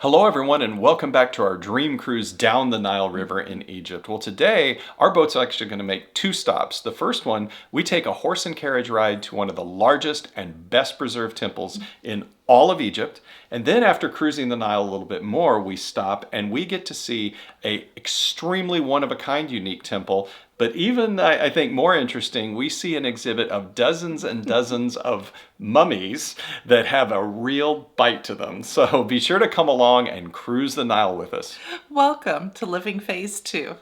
Hello everyone and welcome back to our dream cruise down the Nile River in Egypt. Well, today our boat's actually going to make two stops. The first one, we take a horse and carriage ride to one of the largest and best preserved temples in all of Egypt. And then after cruising the Nile a little bit more, we stop and we get to see a extremely one-of-a-kind unique temple. But even, I think, more interesting, we see an exhibit of dozens and dozens of mummies that have a real bite to them. So be sure to come along and cruise the Nile with us. Welcome to Living Phase 2.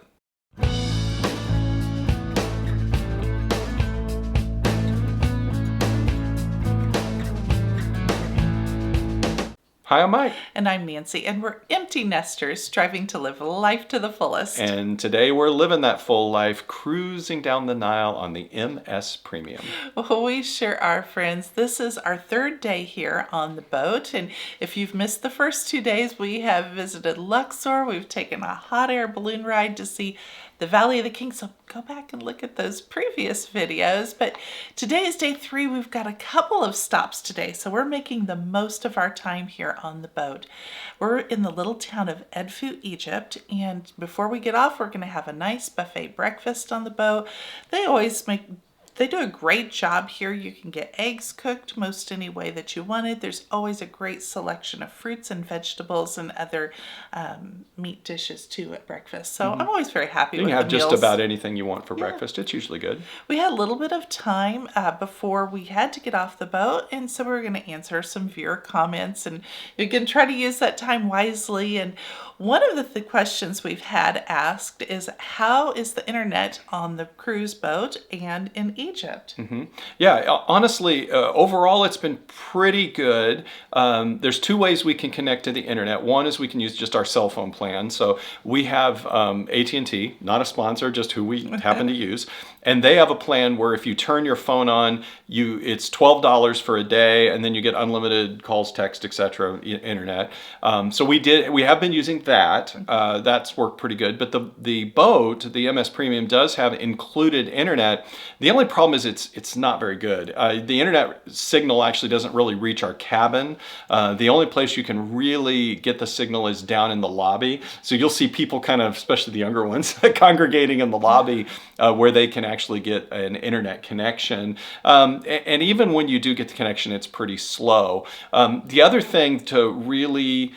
Hi, I'm Mike. And I'm Nancy, and we're empty nesters striving to live life to the fullest. And today we're living that full life, cruising down the Nile on the MS Premium. Well, we sure are, friends. This is our third day here on the boat, and if you've missed the first 2 days, we have visited Luxor. We've taken a hot air balloon ride to see the Valley of the Kings, so go back and look at those previous videos. But today is day 3. We've got a couple of stops today, so we're making the most of our time here on the boat. We're in the little town of Edfu, Egypt, and before we get off, we're going to have a nice buffet breakfast on the boat. They do a great job here. You can get eggs cooked most any way that you wanted. There's always a great selection of fruits and vegetables and other meat dishes too at breakfast. So I'm always very happy with the meals. You can have just about anything you want for breakfast. It's usually good. We had a little bit of time before we had to get off the boat, and so we're going to answer some viewer comments, and you can try to use that time wisely. And one of the questions we've had asked is, how is the internet on the cruise boat and in Egypt? Yeah, honestly, overall it's been pretty good. There's 2 ways we can connect to the internet. One is we can use just our cell phone plan. So we have AT&T, not a sponsor, just who we happen to use. And they have a plan where if you turn your phone on, it's $12 for a day, and then you get unlimited calls, text, etc., internet. So we have been using that. That's worked pretty good. But the boat, the MS Premium, does have included internet. The only problem is it's not very good. The internet signal actually doesn't really reach our cabin. The only place you can really get the signal is down in the lobby. So you'll see people kind of, especially the younger ones, congregating in the lobby where they can actually get an internet connection. And even when you do get the connection, it's pretty slow. The other thing to really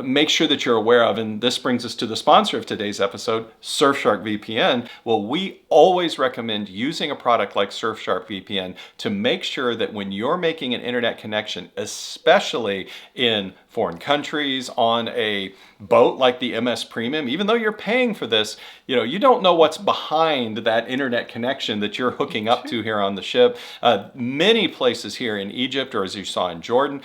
make sure that you're aware of, and this brings us to the sponsor of today's episode, Surfshark VPN. Well, we always recommend using a product like Surfshark VPN to make sure that when you're making an internet connection, especially in foreign countries, on a boat like the MS Premium, even though you're paying for this, you don't know what's behind that internet connection that you're hooking up to here on the ship. Many places here in Egypt, or as you saw in Jordan,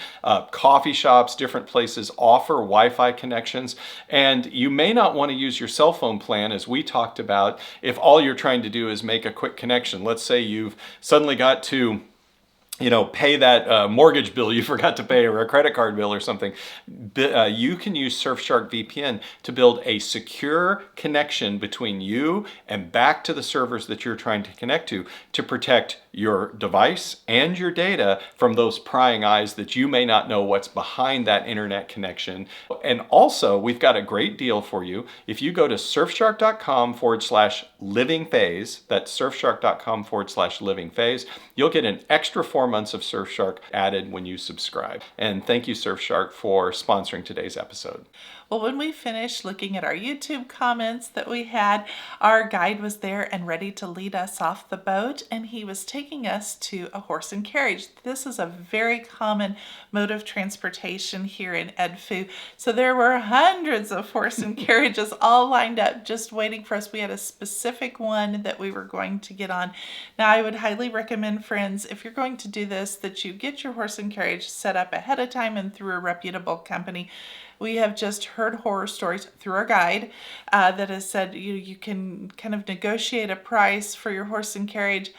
coffee shops, different places offer Wi-Fi connections, and you may not want to use your cell phone plan, as we talked about, if all you're trying to do is make a quick connection. Let's say you've suddenly got to pay that mortgage bill you forgot to pay, or a credit card bill or something. You can use Surfshark VPN to build a secure connection between you and back to the servers that you're trying to connect to protect your device and your data from those prying eyes that you may not know what's behind that internet connection. And also, we've got a great deal for you. If you go to surfshark.com/living phase, that's surfshark.com/living phase, you'll get an extra 4 months of Surfshark added when you subscribe. And thank you, Surfshark, for sponsoring today's episode. Well, when we finished looking at our YouTube comments that we had, our guide was there and ready to lead us off the boat, and he was taking us to a horse and carriage. This is a very common mode of transportation here in Edfu. So there were hundreds of horse and carriages all lined up just waiting for us. We had a specific one that we were going to get on. Now, I would highly recommend, friends, if you're going to do this, that you get your horse and carriage set up ahead of time and through a reputable company. We have just heard horror stories through our guide that has said you can kind of negotiate a price for your horse and carriage,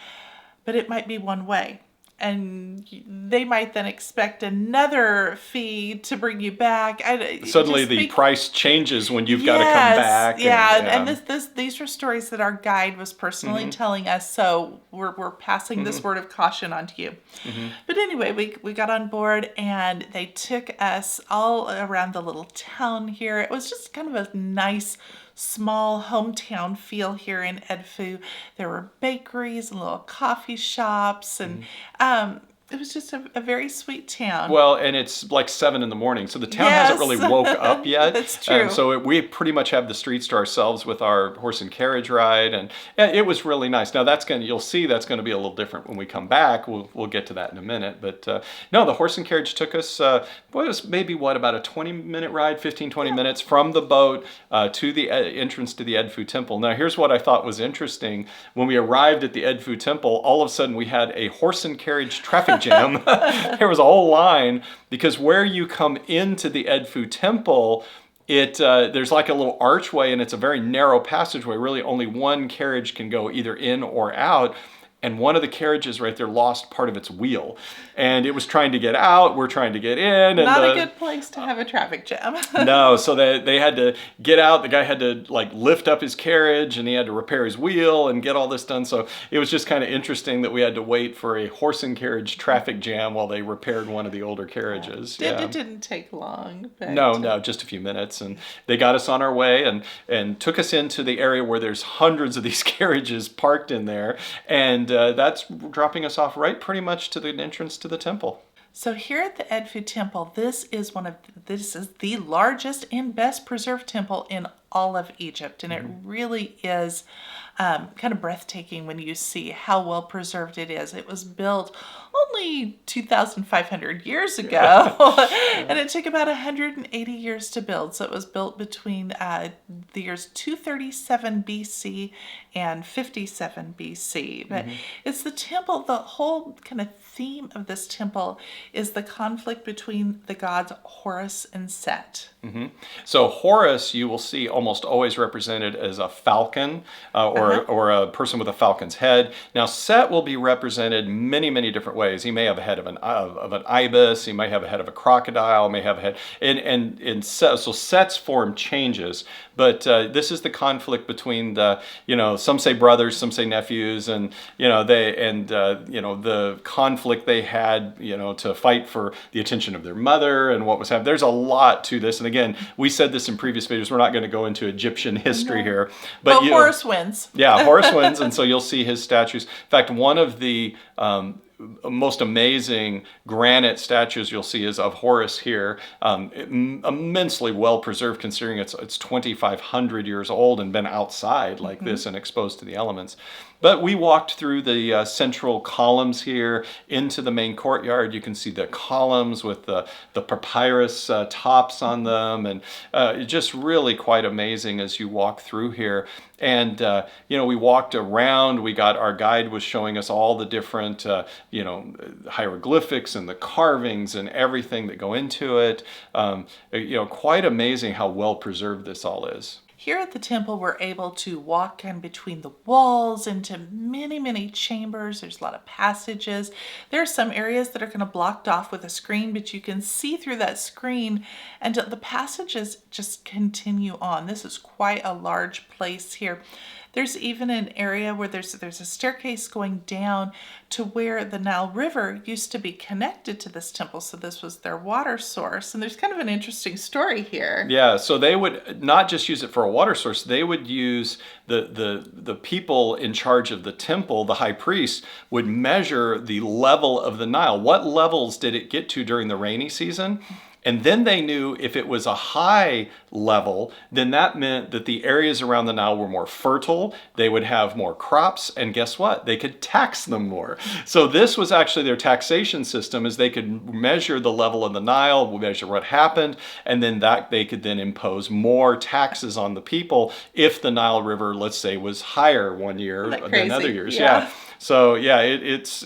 but it might be one way. and they might then expect another fee to bring you back. Suddenly the price changes when you've got to come back. Yeah, and these are stories that our guide was personally telling us, so we're passing this word of caution on to you. But anyway, we got on board, and they took us all around the little town here. It was just kind of a nice, small hometown feel here in Edfu. There were bakeries and little coffee shops, and it was just a very sweet town. Well, and it's like 7 a.m, so the town hasn't really woke up yet. That's true. So we pretty much have the streets to ourselves with our horse and carriage ride, and it was really nice. Now you'll see that's going to be a little different when we come back. We'll get to that in a minute. But no, the horse and carriage took us, it was maybe about a 20-minute ride, 15-20 minutes from the boat to the entrance to the Edfu Temple. Now here's what I thought was interesting. When we arrived at the Edfu Temple, all of a sudden we had a horse and carriage traffic jam. There was a whole line, because where you come into the Edfu Temple, there's like a little archway, and it's a very narrow passageway. Really only one carriage can go either in or out. And one of the carriages right there lost part of its wheel, and it was trying to get out. We're trying to get in. And not a good place to have a traffic jam. No, so they had to get out. The guy had to like lift up his carriage, and he had to repair his wheel and get all this done. So it was just kind of interesting that we had to wait for a horse and carriage traffic jam while they repaired one of the older carriages. It didn't take long. But No, just a few minutes, and they got us on our way and took us into the area where there's hundreds of these carriages parked in there, and that's dropping us off right pretty much to the entrance to the temple. So here at the Edfu Temple, this is the largest and best preserved temple in all of Egypt, and it really is kind of breathtaking when you see how well preserved it is. It was built only 2,500 years ago, and it took about 180 years to build. So it was built between the years 237 BC and 57 BC. But it's the temple, the whole kind of theme of this temple is the conflict between the gods Horus and Set. So Horus, you will see almost always represented as a falcon or a person with a falcon's head. Now Set will be represented many, many different ways. He may have a head of an ibis. He may have a head of a crocodile. May have a head, and so Set's form changes. But this is the conflict between the, some say brothers, some say nephews, and the conflict they had, to fight for the attention of their mother and what was happening. There's a lot to this, and again, we said this in previous videos. We're not going to go into Egyptian history here, but Horus wins. Yeah, Horus wins, and so you'll see his statues. In fact, one of the most amazing granite statues you'll see is of Horus here, immensely well preserved considering it's 2,500 years old and been outside like this and exposed to the elements. But we walked through the central columns here into the main courtyard. You can see the columns with the papyrus tops on them, and just really quite amazing as you walk through here. And we walked around. Our guide was showing us all the different hieroglyphics and the carvings and everything that go into it. Quite amazing how well preserved this all is. Here at the temple, we're able to walk in between the walls into many, many chambers. There's a lot of passages. There are some areas that are kind of blocked off with a screen, but you can see through that screen, and the passages just continue on. This is quite a large place here. There's even an area where there's a staircase going down to where the Nile River used to be connected to this temple. So this was their water source. And there's kind of an interesting story here. Yeah, so they would not just use it for a water source. They would use the people in charge of the temple, the high priest, would measure the level of the Nile. What levels did it get to during the rainy season? And then they knew if it was a high level, then that meant that the areas around the Nile were more fertile, they would have more crops, and guess what? They could tax them more. So this was actually their taxation system, is they could measure the level of the Nile, measure what happened, and then they could then impose more taxes on the people if the Nile River, let's say, was higher one year than other years. Yeah. So yeah, it's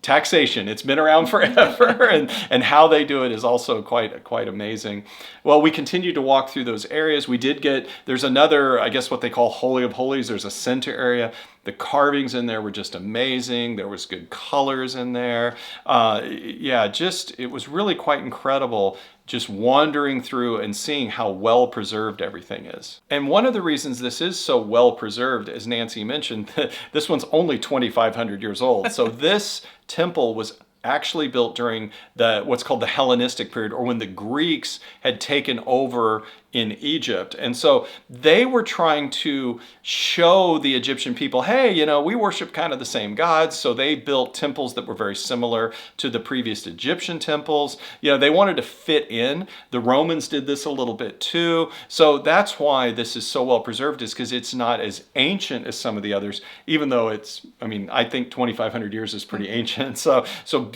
taxation. It's been around forever, and how they do it is also quite amazing. Well, we continued to walk through those areas. We did there's another, I guess what they call Holy of Holies. There's a center area. The carvings in there were just amazing. There was good colors in there. It was really quite incredible just wandering through and seeing how well preserved everything is. And one of the reasons this is so well preserved, as Nancy mentioned, this one's only 2,500 years old. So this temple was actually built during what's called the Hellenistic period, or when the Greeks had taken over in Egypt. And so they were trying to show the Egyptian people, hey, we worship kind of the same gods. So they built temples that were very similar to the previous Egyptian temples. They wanted to fit in. The Romans did this a little bit too. So that's why this is so well preserved, is because it's not as ancient as some of the others, even though I think 2,500 years is pretty ancient. So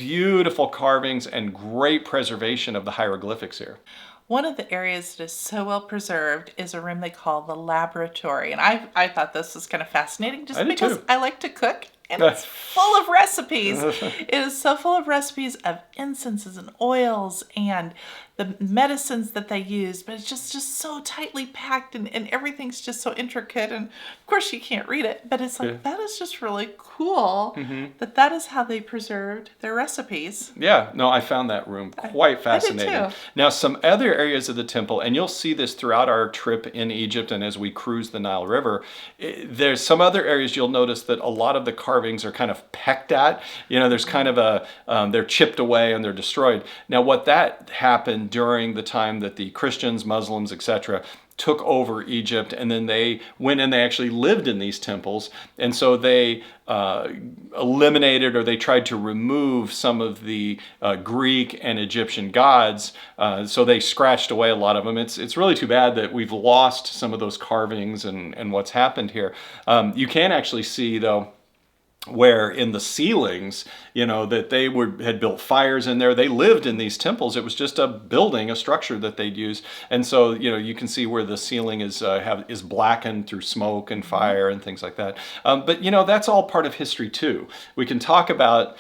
beautiful carvings and great preservation of the hieroglyphics here. One of the areas that is so well preserved is a room they call the laboratory. And I thought this was kind of fascinating just because I like to cook, and it's full of recipes. It is so full of recipes of incenses and oils and the medicines that they use, but it's just so tightly packed, and everything's just so intricate. And of course you can't read it, but it's like, that is just really cool that is how they preserved their recipes. Yeah, no, I found that room quite fascinating. I did too. Now, some other areas of the temple, and you'll see this throughout our trip in Egypt and as we cruise the Nile River, there's some other areas you'll notice that a lot of the carvings are kind of pecked at. There's kind of they're chipped away and they're destroyed. Now, what that happened during the time that the Christians, Muslims, etc., took over Egypt, and then they went and they actually lived in these temples, and so they eliminated, or they tried to remove, some of the Greek and Egyptian gods. So they scratched away a lot of them. It's really too bad that we've lost some of those carvings and what's happened here. You can actually see, though, where in the ceilings, that they had built fires in there. They lived in these temples. It was just a building, a structure that they'd use. And so, you can see where the ceiling is blackened through smoke and fire and things like that. But that's all part of history too. We can talk about,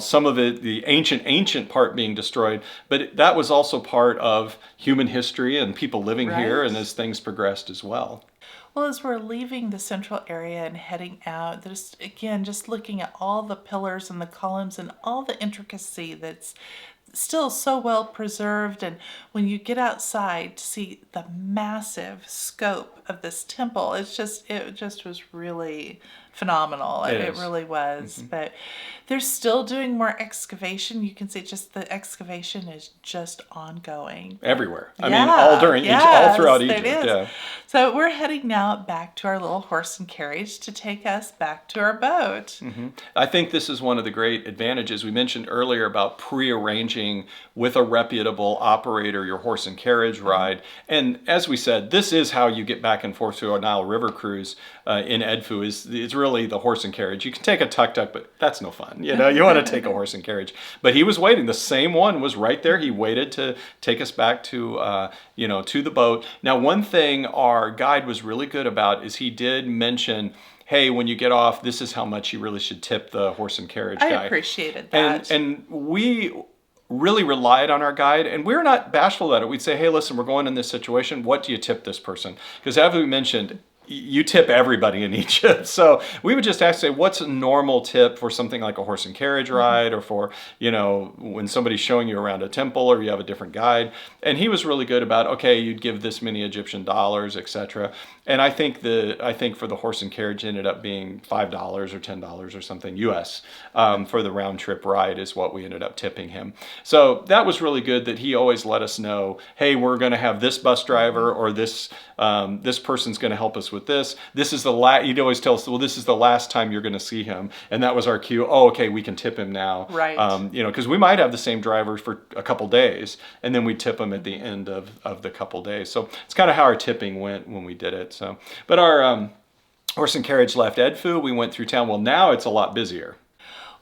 some of it, the ancient part being destroyed, but that was also part of human history and people living here, and as things progressed as well. Well, as we're leaving the central area and heading out, just looking at all the pillars and the columns and all the intricacy that's still so well preserved. And when you get outside to see the massive scope of this temple, it just was really phenomenal. It really was. But they're still doing more excavation. You can see just the excavation is just ongoing. Everywhere. I mean, all throughout Egypt. Yeah. So we're heading now back to our little horse and carriage to take us back to our boat. I think this is one of the great advantages. We mentioned earlier about prearranging with a reputable operator your horse and carriage ride. And as we said, this is how you get back and forth to our Nile River Cruise in Edfu. It's really the horse and carriage. You can take a tuk-tuk, but that's no fun. You want to take a horse and carriage. But he was waiting. The same one was right there. He waited to take us back to to the boat. Now, one thing our guide was really good about is he did mention, hey, when you get off, this is how much you really should tip the horse and carriage guy. I appreciated that. And we really relied on our guide, and we're not bashful at it. We'd say, hey, listen, we're going in this situation. What do you tip this person? Because as we mentioned, you tip everybody in Egypt. So we would just ask, say, what's a normal tip for something like a horse and carriage ride, or for, when somebody's showing you around a temple or you have a different guide. And he was really good about, okay, you'd give this many Egyptian dollars, etc. And I think for the horse and carriage ended up being $5 or $10 or something US for the round trip ride is what we ended up tipping him. So that was really good that he always let us know, hey, we're going to have this bus driver, or this person's going to help us with this. This is he'd always tell us, well, this is the last time you're going to see him. And that was our cue. Oh, okay, we can tip him now. Right. Because we might have the same driver for a couple days, and then we tip him at the end of the couple days. So it's kind of how our tipping went when we did it. So, but our horse and carriage left Edfu. We went through town. Well, now it's a lot busier.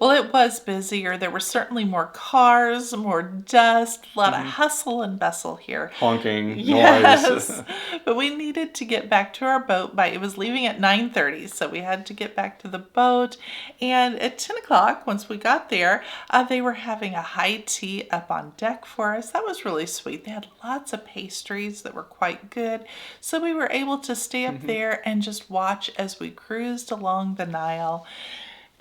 Well, it was busier. There were certainly more cars, more dust, a lot of hustle and bustle here. Honking, Yes, noise. but we needed to get back to our boat by, it was leaving at 9:30, so we had to get back to the boat. And at 10 o'clock, once we got there, they were having a high tea up on deck for us. That was really sweet. They had lots of pastries that were quite good. So we were able to stay up there and just watch as we cruised along the Nile.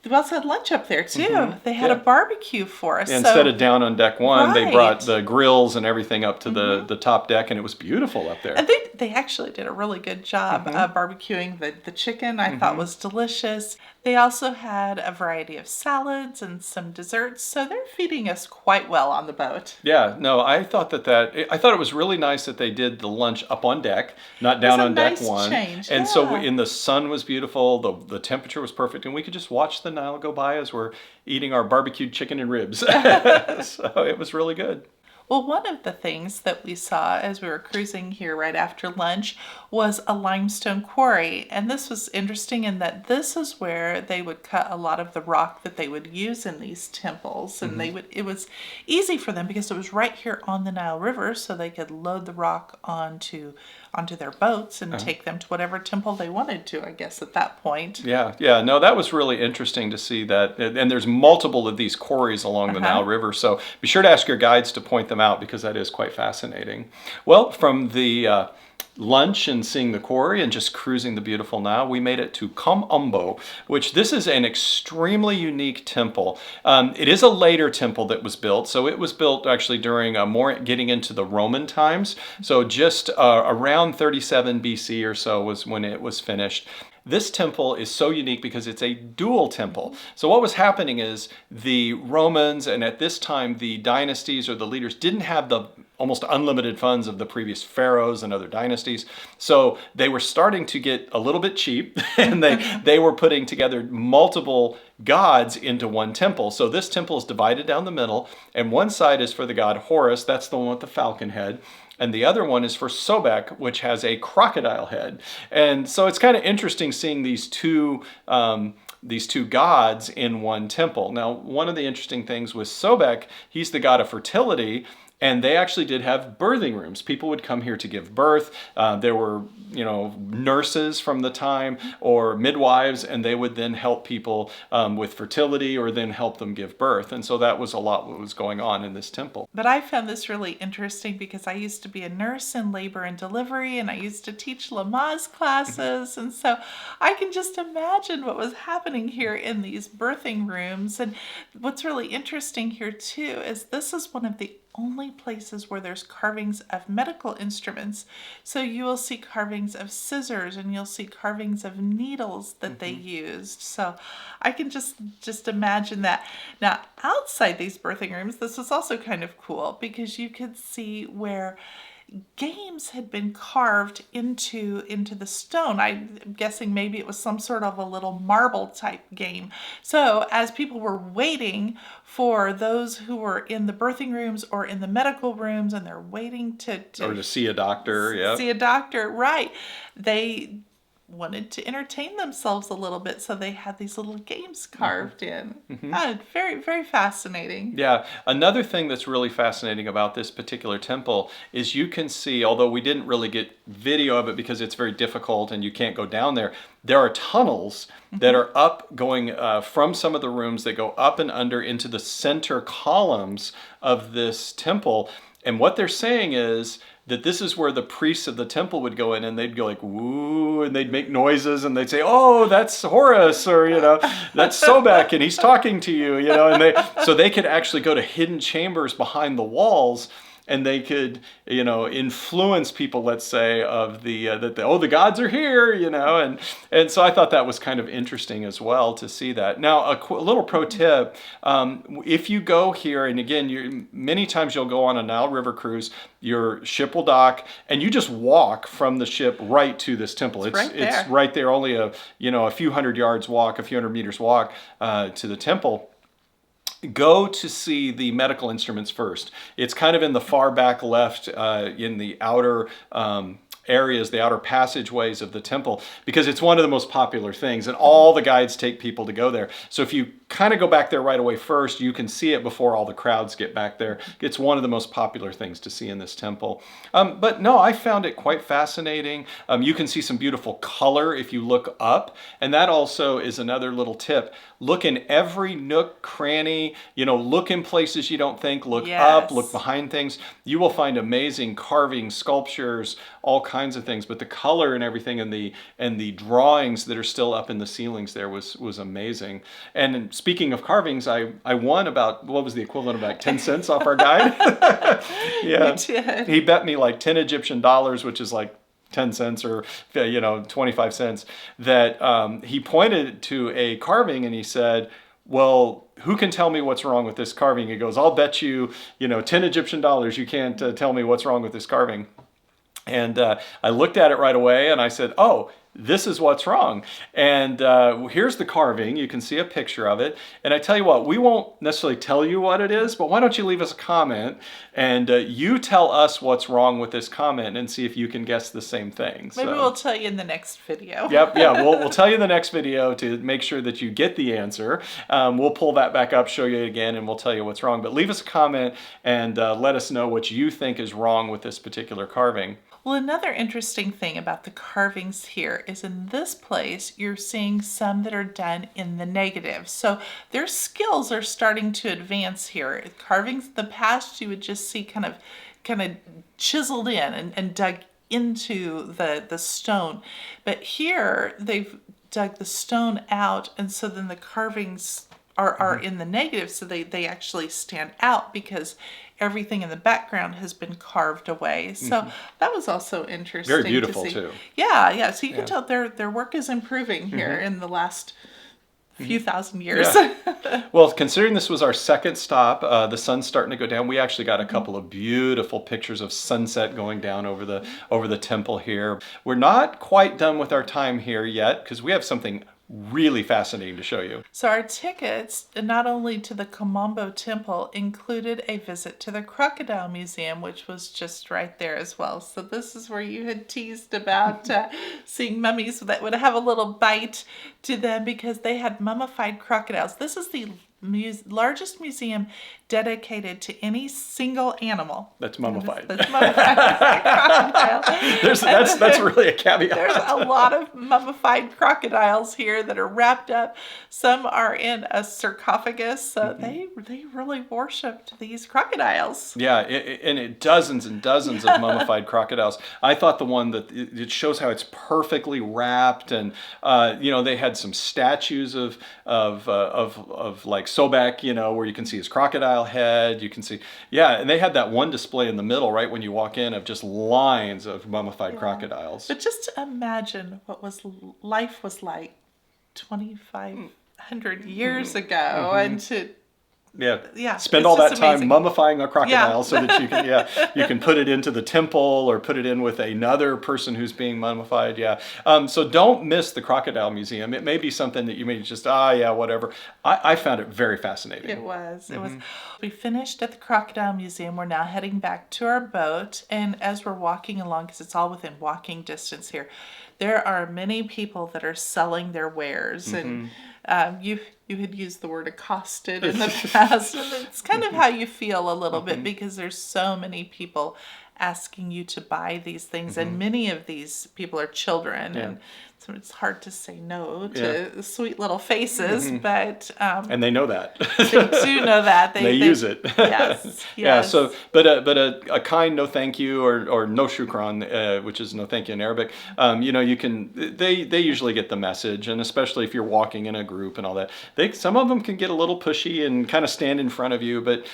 They also had lunch up there too. They had a Yeah. barbecue for us. Instead of down on deck one, they brought Right. the grills and everything up to the top deck, and it was beautiful up there. And they actually did a really good job barbecuing the chicken. I thought was delicious. They also had a variety of salads and some desserts. So they're feeding us quite well on the boat. Yeah, no, I thought I thought it was really nice that they did the lunch up on deck, not down a on deck nice one. change, And so yeah. in the sun was beautiful, the temperature was perfect, and we could just watch the Nile go by as we're eating our barbecued chicken and ribs. So it was really good. Well, one of the things that we saw as we were cruising here right after lunch was a limestone quarry. And this was interesting in that this is where they would cut a lot of the rock that they would use in these temples. And it was easy for them because it was right here on the Nile River, so they could load the rock onto their boats and take them to whatever temple they wanted to, I guess, at that point. Yeah, yeah, no, that was really interesting to see that. And there's multiple of these quarries along the Nile River, so be sure to ask your guides to point them out because that is quite fascinating. Well, from the lunch and seeing the quarry and just cruising the beautiful Nile, we made it to Kom Ombo, which this is an extremely unique temple. It is a later temple that was built, so it was built actually during more getting into the Roman times. So just around 37 BC or so was when it was finished. This temple is so unique because it's a dual temple. So what was happening is the Romans, and at this time the dynasties or the leaders, didn't have the almost unlimited funds of the previous pharaohs and other dynasties. So they were starting to get a little bit cheap and they were putting together multiple gods into one temple. So this temple is divided down the middle, and one side is for the god Horus, that's the one with the falcon head. And the other one is for Sobek, which has a crocodile head. And so it's kind of interesting seeing these two gods in one temple. Now, one of the interesting things with Sobek, he's the god of fertility, and they actually did have birthing rooms. People would come here to give birth. There were, nurses from the time or midwives, and they would then help people with fertility or then help them give birth. And so that was a lot what was going on in this temple. But I found this really interesting because I used to be a nurse in labor and delivery, and I used to teach Lamaze classes. And so I can just imagine what was happening here in these birthing rooms. And what's really interesting here too is this is one of the only places where there's carvings of medical instruments. So you will see carvings of scissors and you'll see carvings of needles that they used. So I can just imagine that. Now, outside these birthing rooms, this was also kind of cool because you could see where games had been carved into the stone. I'm guessing maybe it was some sort of a little marble type game. So as people were waiting for those who were in the birthing rooms or in the medical rooms and they're waiting to Or to see a doctor, yeah. see a doctor, right, they wanted to entertain themselves a little bit, so they had these little games carved in. Very, very fascinating. Yeah, another thing that's really fascinating about this particular temple is you can see, although we didn't really get video of it because it's very difficult and you can't go down there, there are tunnels that are up going from some of the rooms that go up and under into the center columns of this temple. And what they're saying is that this is where the priests of the temple would go in and they'd go like, woo, and they'd make noises and they'd say, oh, that's Horus, or, that's Sobek and he's talking to you, and so they could actually go to hidden chambers behind the walls and they could, influence people, let's say, of the gods are here, and so I thought that was kind of interesting as well to see that. Now, a little pro tip, if you go here, and again, many times you'll go on a Nile River cruise, your ship will dock, and you just walk from the ship right to this temple. It's right there, only a few hundred yards walk, a few hundred meters walk to the temple. Go to see the medical instruments first. It's kind of in the far back left in the outer areas, the outer passageways of the temple, because it's one of the most popular things and all the guides take people to go there. So if you kind of go back there right away first, you can see it before all the crowds get back there. It's one of the most popular things to see in this temple. But no, I found it quite fascinating. You can see some beautiful color if you look up. And that also is another little tip. Look in every nook, cranny, look in places you don't think, look up, look behind things. You will find amazing carvings, sculptures, all kinds of things. But the color and everything and the drawings that are still up in the ceilings there was amazing. And speaking of carvings, I won about, what was the equivalent of about 10 cents off our guide? Yeah. You did. He bet me like 10 Egyptian dollars, which is like 10 cents or 25 cents, that he pointed to a carving and he said, well, who can tell me what's wrong with this carving? He goes, I'll bet you, 10 Egyptian dollars you can't tell me what's wrong with this carving. And I looked at it right away and I said, oh, this is what's wrong. And here's the carving. You can see a picture of it. And I tell you what, we won't necessarily tell you what it is, but why don't you leave us a comment and you tell us what's wrong with this comment and see if you can guess the same thing. Maybe we'll tell you in the next video. Yep, yeah, we'll tell you in the next video to make sure that you get the answer. We'll pull that back up, show you again, and we'll tell you what's wrong. But leave us a comment and let us know what you think is wrong with this particular carving. Well, another interesting thing about the carvings here is in this place, you're seeing some that are done in the negative. So their skills are starting to advance here. Carvings in the past, you would just see kind of chiseled in and dug into the stone. But here, they've dug the stone out, and so then the carvings are in the negative, so they actually stand out because everything in the background has been carved away. So that was also interesting. Very beautiful to see. too. Yeah. So you can tell their work is improving here in the last few thousand years. Yeah. Well, considering this was our second stop, the sun's starting to go down. We actually got a couple of beautiful pictures of sunset going down over the temple here. We're not quite done with our time here yet because we have something really fascinating to show you. So our tickets, not only to the Kom Ombo Temple, included a visit to the Crocodile Museum, which was just right there as well. So this is where you had teased about seeing mummies that would have a little bite to them because they had mummified crocodiles. This is the largest museum dedicated to any single animal that's mummified. That's mummified crocodile. That's really a caveat. There's a lot of mummified crocodiles here that are wrapped up. Some are in a sarcophagus. So they really worshipped these crocodiles. Yeah, and dozens and dozens of mummified crocodiles. I thought the one that it shows how it's perfectly wrapped, and they had some statues of like Sobek, where you can see his crocodile head. You can see, and they had that one display in the middle, right when you walk in, of just lines of mummified crocodiles. But just imagine what life was like 2,500 years ago, and to spend all that time amazing. mummifying a crocodile so that you can put it into the temple or put it in with another person who's being mummified. So don't miss the Crocodile Museum. It may be something that you may just whatever. I found it very fascinating. It was. We finished at the Crocodile Museum. We're now heading back to our boat, and as we're walking along, because it's all within walking distance here, there are many people that are selling their wares, and you had used the word accosted in the past, and it's kind of how you feel a little bit because there's so many people asking you to buy these things, and many of these people are children, and so it's hard to say no to sweet little faces, but and they know that. They do know that. They use it. Yes. Yeah. So, but a kind no thank you or no shukran, which is no thank you in Arabic. You can. They usually get the message, and especially if you're walking in a group and all that, some of them can get a little pushy and kind of stand in front of you, but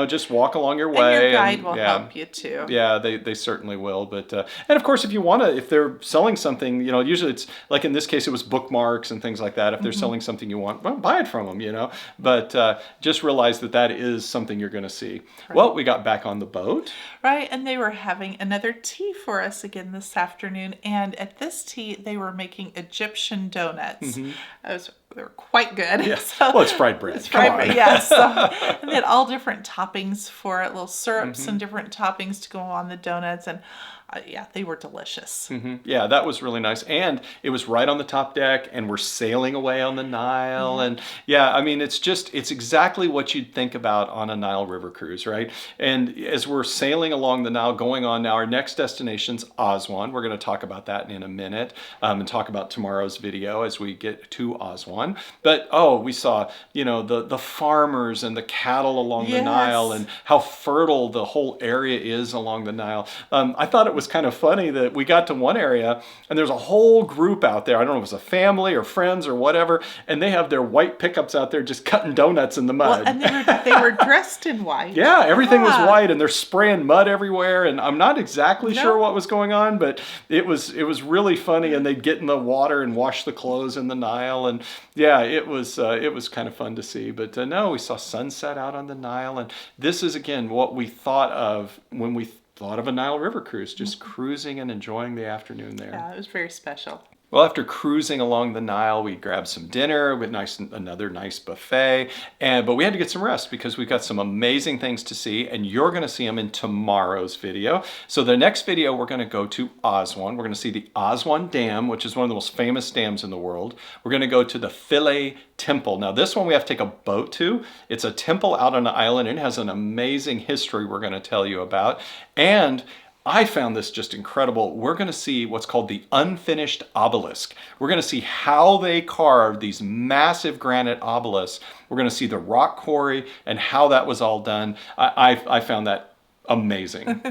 just walk along your way. And your guide will help you too. Yeah, they certainly will. But and of course, if they're selling something, usually it's like in this case, it was bookmarks and things like that. If they're selling something you want, well, buy it from them, But just realize that is something you're going to see. Right. Well, we got back on the boat. Right, and they were having another tea for us again this afternoon. And at this tea, they were making Egyptian donuts. They were quite good. Yeah. So, well, it's fried bread. It's fried bread, yes. And they had all different toppings for it, little syrups and different toppings to go on the donuts. And Yeah, they were delicious. Yeah, that was really nice. And it was right on the top deck, and we're sailing away on the Nile. And yeah, I mean, it's exactly what you'd think about on a Nile River cruise, right? And as we're sailing along the Nile, going on now, our next destination's Aswan. We're going to talk about that in a minute, and talk about tomorrow's video as we get to Aswan. But we saw, the farmers and the cattle along the Yes. Nile, and how fertile the whole area is along the Nile. I thought it was kind of funny that we got to one area and there's a whole group out there. I don't know if it was a family or friends or whatever, and they have their white pickups out there just cutting donuts in the mud. Well, and they were dressed in white. Yeah, everything was Yeah. white, and they're spraying mud everywhere, and I'm not exactly No. sure what was going on, but it was really funny, and they'd get in the water and wash the clothes in the Nile, and yeah, it was kind of fun to see. But no, we saw sunset out on the Nile, and this is again what we thought of when we thought of a Nile River cruise, just cruising and enjoying the afternoon there. Yeah, it was very special. Well, after cruising along the Nile, we grabbed some dinner with another nice buffet, but we had to get some rest because we've got some amazing things to see, and you're going to see them in tomorrow's video. So the next video, we're going to go to Aswan. We're going to see the Aswan Dam, which is one of the most famous dams in the world. We're going to go to the Philae Temple. Now, this one we have to take a boat to. It's a temple out on an island, and it has an amazing history we're going to tell you about. And I found this just incredible. We're going to see what's called the unfinished obelisk. We're going to see how they carved these massive granite obelisks. We're going to see the rock quarry and how that was all done. I found that amazing.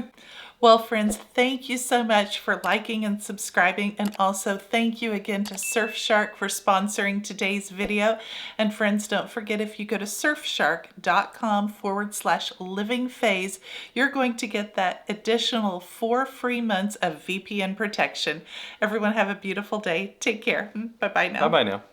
Well, friends, thank you so much for liking and subscribing. And also thank you again to Surfshark for sponsoring today's video. And friends, don't forget, if you go to surfshark.com/livingphase, you're going to get that additional 4 free months of VPN protection. Everyone have a beautiful day. Take care. Bye-bye now. Bye-bye now.